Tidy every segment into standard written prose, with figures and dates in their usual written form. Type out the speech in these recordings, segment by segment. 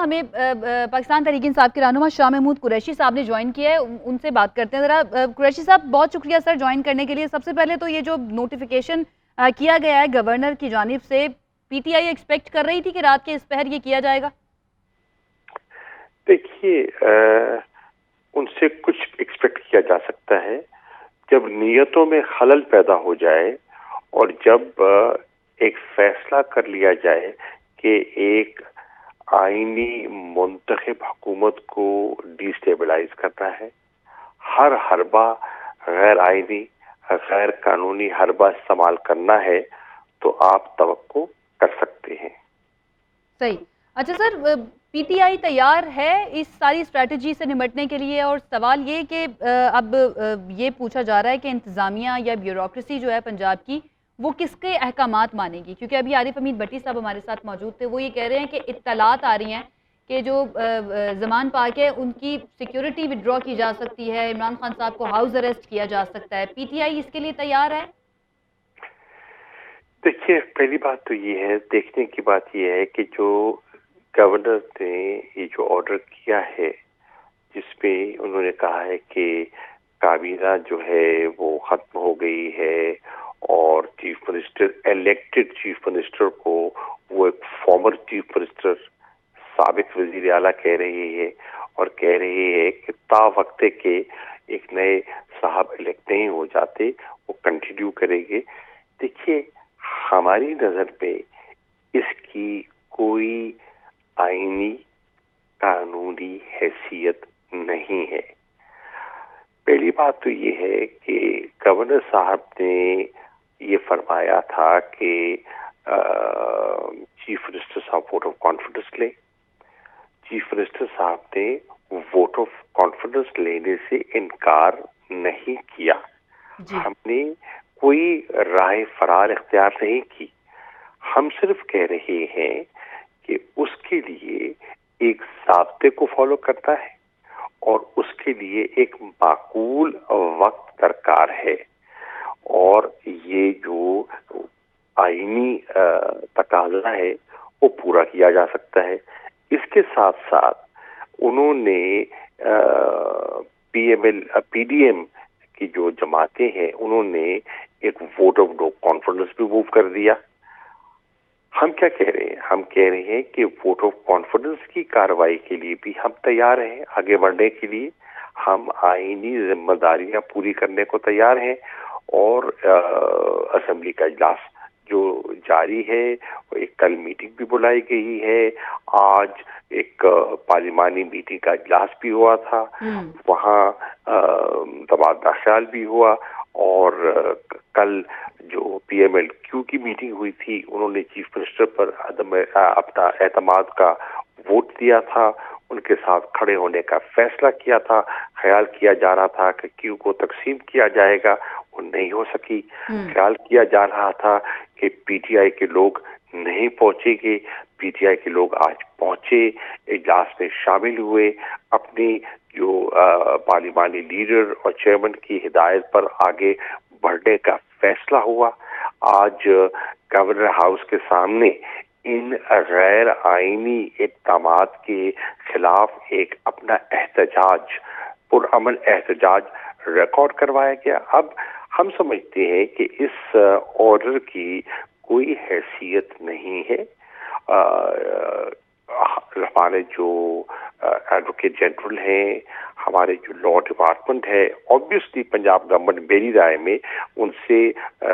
ہمیں پاکستان تحریک انصاف کے رہنما شاہ محمود قریشی صاحب نے جوائن کیا ہے، ان سے بات کرتے ہیں ذرا۔ قریشی صاحب بہت شکریہ سر جوائن کرنے کے لیے۔ سب سے پہلے تو یہ جو نوٹیفیکیشن کیا گیا ہے گورنر کی جانب سے، پی ٹی آئی ایکسپیکٹ کر رہی تھی کہ رات کے اس پہر یہ کیا جائے گا؟ دیکھیے، ان سے کچھ ایکسپیکٹ کیا جا سکتا ہے جب نیتوں میں خلل پیدا ہو جائے اور جب ایک فیصلہ کر لیا جائے کہ ایک آئینی منتخب حکومت کو ڈی اسٹیبلائز کرنا ہے، ہر حربہ غیر آئینی غیر قانونی حربہ استعمال کرنا ہے، تو آپ توقع کر سکتے ہیں۔ صحیح۔ اچھا سر، پی ٹی آئی تیار ہے اس ساری اسٹریٹجی سے نمٹنے کے لیے؟ اور سوال یہ کہ اب یہ پوچھا جا رہا ہے کہ انتظامیہ یا بیوروکریسی جو ہے پنجاب کی، وہ کس کے احکامات مانے گی؟ کیونکہ ابھی عارف حمید بٹی صاحب ہمارے ساتھ موجود تھے، وہ یہ کہہ رہے ہیں کہ اطلاعات آ رہی ہیں کہ جو زمان پاک ہے ان کی سیکیورٹی وڈرا کی جا سکتی ہے، عمران خان صاحب کو ہاؤس اریسٹ کیا جا سکتا ہے۔ پی ٹی آئی اس کے لیے تیار ہے؟ دیکھیے، پہلی بات تو یہ ہے، دیکھنے کی بات یہ ہے کہ جو گورنر نے یہ جو آرڈر کیا ہے، جس پہ انہوں نے کہا ہے کہ کابینہ جو ہے وہ ختم ہو گئی ہے اور chief minister, elected chief minister کو وہ ایک فارمر چیف منسٹر، سابق وزیر اعلیٰ کہہ رہی ہے، اور کہہ رہی ہے کہ تا وقت کے ایک نئے صاحب الیکٹ نہیں ہو جاتے وہ کنٹینیو کریں گے۔ دیکھیے، ہماری نظر میں اس کی کوئی آئینی قانونی حیثیت نہیں ہے۔ پہلی بات تو یہ ہے کہ گورنر صاحب نے یہ فرمایا تھا کہ چیف منسٹر صاحب ووٹ آف کانفیڈنس لیں۔ چیف منسٹر صاحب نے ووٹ آف کانفیڈنس لینے سے انکار نہیں کیا۔ ہم نے کوئی رائے فرار اختیار نہیں کی، ہم صرف کہہ رہے ہیں کہ اس کے لیے ایک ضابطے کو فالو کرتا ہے اور اس کے لیے ایک معقول وقت درکار ہے، اور یہ جو آئینی تقاضا ہے وہ پورا کیا جا سکتا ہے۔ اس کے ساتھ ساتھ انہوں نے پی ڈی ایم کی جو جماعتیں ہیں انہوں نے ایک ووٹ آف نو کانفیڈنس بھی موو کر دیا۔ ہم کیا کہہ رہے ہیں؟ ہم کہہ رہے ہیں کہ ووٹ آف کانفیڈنس کی کارروائی کے لیے بھی ہم تیار ہیں، آگے بڑھنے کے لیے ہم آئینی ذمہ داریاں پوری کرنے کو تیار ہیں، اور اسمبلی کا اجلاس جو جاری ہے، ایک کل میٹنگ بھی بلائی گئی ہے، آج ایک پارلیمانی میٹنگ کا اجلاس بھی ہوا تھا، وہاں تبادلہ خیال بھی ہوا، اور کل جو پی ایم ایل کیو کی میٹنگ ہوئی تھی انہوں نے چیف منسٹر پر اپنا اعتماد کا ووٹ دیا تھا، ان کے ساتھ کھڑے ہونے کا فیصلہ کیا تھا۔ خیال کیا جا رہا تھا کہ کیو کو تقسیم کیا جائے گا، وہ نہیں ہو سکی۔ خیال کیا جا رہا تھا کہ پی ٹی آئی کے لوگ نہیں پہنچے گے، پی ٹی آئی کے لوگ آج پہنچے، اجلاس میں شامل ہوئے، اپنی جو پارلیمانی لیڈر اور چیئرمین کی ہدایت پر آگے بڑھنے کا فیصلہ ہوا۔ آج گورنر ہاؤس کے سامنے ان غیر آئینی اقدامات کے خلاف ایک اپنا احتجاج، پرامن احتجاج ریکارڈ کروایا گیا۔ اب ہم سمجھتے ہیں کہ اس آرڈر کی کوئی حیثیت نہیں ہے۔ ہمارے جو ایڈوکیٹ جنرل ہیں، ہمارے جو لا ڈپارٹمنٹ ہے، آبویسلی پنجاب گورنمنٹ میری رائے میں ان سے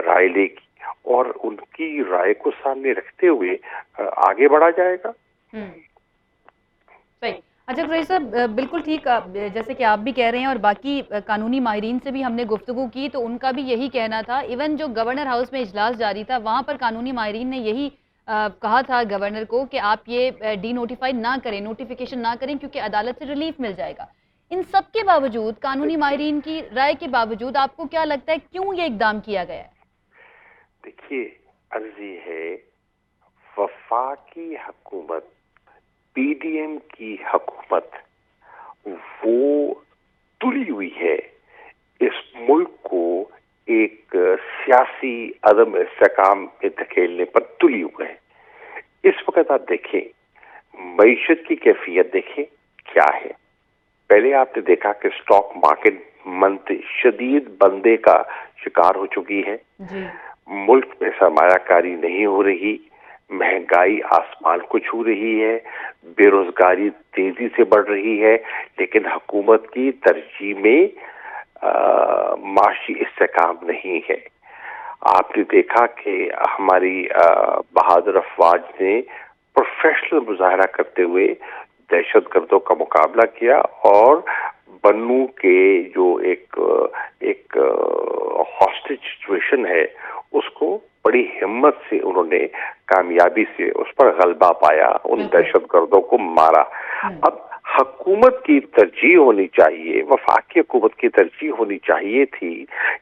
رائے لے گی اور ان کی رائے کو سامنے رکھتے ہوئے آگے بڑھا جائے گا۔ صحیح۔ اچھا قریشی صاحب، بالکل ٹھیک، جیسے کہ آپ بھی کہہ رہے ہیں اور باقی قانونی ماہرین سے بھی ہم نے گفتگو کی تو ان کا بھی یہی کہنا تھا۔ ایون جو گورنر ہاؤس میں اجلاس جاری تھا وہاں پر قانونی ماہرین نے یہی کہا تھا گورنر کو کہ آپ یہ ڈی نوٹیفائی نہ کریں، نوٹیفیکیشن نہ کریں، کیونکہ عدالت سے ریلیف مل جائے گا۔ ان سب کے باوجود، قانونی ماہرین کی رائے کے باوجود، آپ کو کیا لگتا ہے کیوں یہ اقدام کیا گیا ہے؟ دیکھیے، عرضی ہے وفاقی حکومت، پی ڈی ایم کی حکومت وہ تلی ہوئی ہے، اس ملک کو ایک سیاسی عدم استحکام میں دھکیلنے پر تلی ہوئے ہے۔ اس وقت آپ دیکھیں معیشت کی کیفیت دیکھیں کیا ہے. پہلے آپ نے دیکھا کہ اسٹاک مارکیٹ شدید بندے کا شکار ہو چکی ہے. ملک میں سرمایہ کاری نہیں ہو رہی، مہنگائی آسمان کو چھو رہی ہے، بے روزگاری تیزی سے بڑھ رہی ہے، لیکن حکومت کی ترجیح میں معاشی استحکام نہیں ہے. آپ نے دیکھا کہ ہماری بہادر افواج نے پروفیشنل مظاہرہ کرتے ہوئے دہشت گردوں کا مقابلہ کیا اور بنو کے جو ایک ہاسٹیج سچویشن ہے اس کو بڑی ہمت سے انہوں نے کامیابی سے اس پر غلبہ پایا، ان دہشت گردوں کو مارا. اب حکومت کی ترجیح ہونی چاہیے، وفاقی حکومت کی ترجیح ہونی چاہیے تھی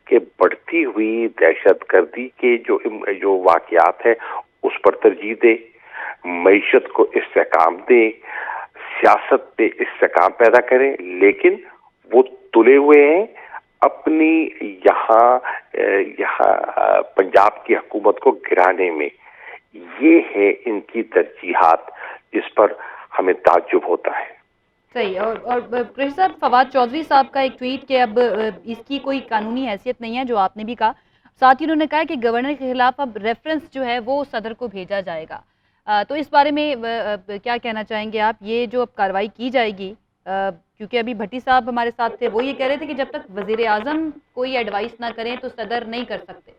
کہ بڑھتی ہوئی دہشت گردی کے جو واقعات ہیں اس پر ترجیح دے، معیشت کو استحکام دے، سیاست پہ استحکام پیدا کریں. لیکن وہ تلے ہوئے ہیں اپنی یہاں پنجاب کی حکومت کو گرانے میں. یہ ہے ان کی ترجیحات جس پر ہمیں تعجب ہوتا ہے. صحیح. اور قریشی صاحب، فواد چودھری صاحب کا ایک ٹویٹ کہ اب اس کی کوئی قانونی حیثیت نہیں ہے، جو آپ نے بھی کہا. ساتھ ہی انہوں نے کہا کہ گورنر کے خلاف اب ریفرنس جو ہے وہ صدر کو بھیجا جائے گا. تو اس بارے میں کیا کہنا چاہیں گے آپ؟ یہ جو اب کارروائی کی جائے گی، کیونکہ ابھی بھٹی صاحب ہمارے ساتھ تھے، وہ یہ کہہ رہے تھے کہ جب تک وزیر اعظم کوئی ایڈوائس نہ کریں تو صدر نہیں کر سکتے.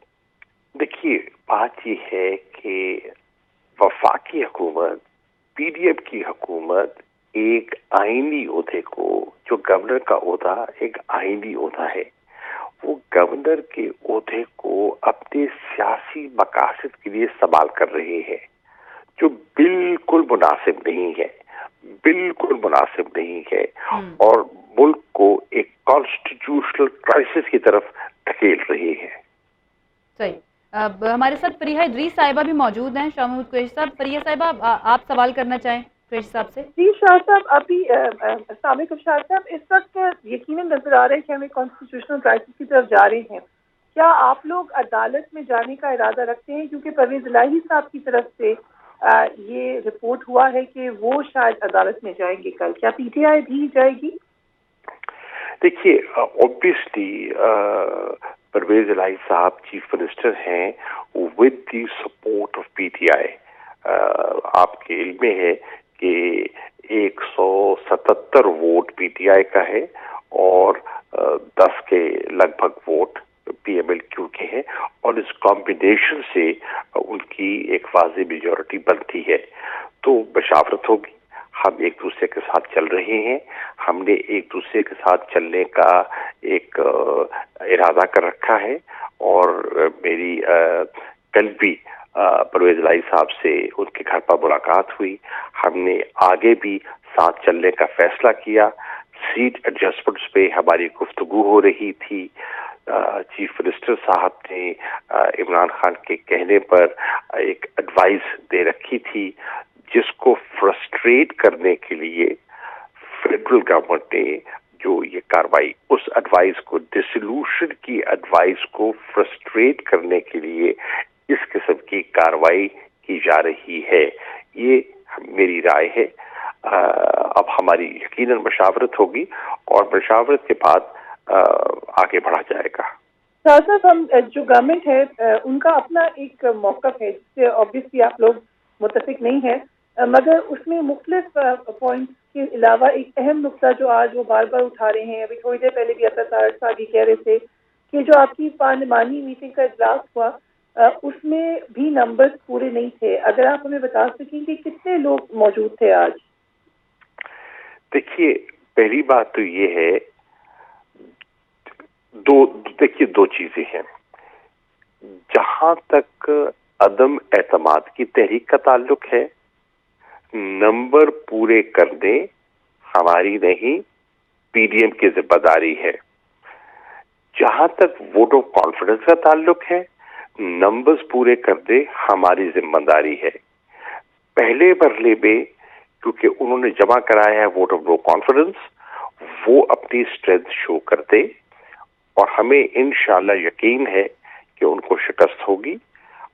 دیکھیے، بات یہ ہے کہ وفاقی حکومت، پی ڈی ایم کی حکومت ایک آئینی عہدے کو، جو گورنر کا عہدہ ایک آئینی عہدہ ہے، وہ گورنر کے عہدے کو اپنے سیاسی مقاصد کے لیے استعمال کر رہے ہیں، جو بالکل مناسب نہیں ہے، بالکل مناسب نہیں ہے، اور ملک کو ایک کانسٹیٹیوشنل کرائسس کی طرف دھکیل رہی ہے. صحیح. اب ہمارے ساتھ فریحہ ادریس صاحبہ بھی موجود ہیں. شاہ محمود قریشی صاحب، فریحہ صاحبہ آپ سوال کرنا چاہیں قریشی صاحب سے؟ جی شاہ صاحب، ابھی السلام علیکم شاہ صاحب. اس وقت یقیناً نظر آ رہا ہے کہ ہم ایک کانسٹیٹیوشنل کرائسس کی طرف جا رہے ہیں. کیا آپ لوگ عدالت میں جانے کا ارادہ رکھتے ہیں؟ کیونکہ پرویز الہی صاحب کی طرف سے یہ رپورٹ ہوا ہے کہ وہ شاید عدالت میں جائیں گے کل. کیا پی ٹی آئی بھی جائے گی؟ دیکھیے، اوبیسلی پرویز الہی صاحب چیف منسٹر ہیں with the support of P T I. آپ کے علم میں ہے کہ 177 ووٹ پی ٹی آئی کا ہے اور 10 کے لگ بھگ ووٹ پی ایم ایل کیو کے ہیں، اور اس کمبینیشن سے ان کی ایک واضح میجورٹی بنتی ہے. تو مشاورت ہوگی. ہم ایک دوسرے کے ساتھ چل رہے ہیں، ہم نے ایک دوسرے کے ساتھ چلنے کا ایک ارادہ کر رکھا ہے، اور میری کل بھی پرویز الہی صاحب سے ان کے گھر پر ملاقات ہوئی. ہم نے آگے بھی ساتھ چلنے کا فیصلہ کیا. سیٹ ایڈجسٹمنٹس پہ ہماری گفتگو ہو رہی تھی. چیف منسٹر صاحب نے عمران خان کے کہنے پر ایک ایڈوائز دے رکھی تھی، جس کو فرسٹریٹ کرنے کے لیے فیڈرل گورنمنٹ نے جو یہ کاروائی، اس ایڈوائز کو، ڈسولوشن کی ایڈوائز کو فرسٹریٹ کرنے کے لیے اس قسم کی کاروائی کی جا رہی ہے. یہ میری رائے ہے. اب ہماری یقیناً مشاورت ہوگی اور مشاورت کے بعد آگے بڑھا جائے گا. صاحب، ہم جو گورنمنٹ ہے ان کا اپنا ایک موقف ہے جس سے آبویسلی آپ لوگ متفق نہیں ہیں، مگر اس میں مختلف پوائنٹس کے علاوہ ایک اہم نقطہ جو آج وہ بار بار اٹھا رہے ہیں، ابھی تھوڑی دیر پہلے بھی صاحب کہہ رہے تھے کہ جو آپ کی پارلیمانی میٹنگ کا اجلاس ہوا اس میں بھی نمبرز پورے نہیں تھے. اگر آپ ہمیں بتا سکیں کہ کتنے لوگ موجود تھے آج؟ دیکھیے، پہلی بات تو یہ ہے، دو چیزیں ہیں. جہاں تک عدم اعتماد کی تحریک کا تعلق ہے، نمبر پورے کرنے ہماری نہیں، پی ڈی ایم کی ذمہ داری ہے. جہاں تک ووٹ آف کانفیڈنس کا تعلق ہے، نمبرز پورے کرنے ہماری ذمہ داری ہے. پہلے مرحلے میں کیونکہ انہوں نے جمع کرایا ہے ووٹ آف نو کانفیڈنس، وہ اپنی اسٹرینتھ شو کرتے، اور ہمیں انشاءاللہ یقین ہے کہ ان کو شکست ہوگی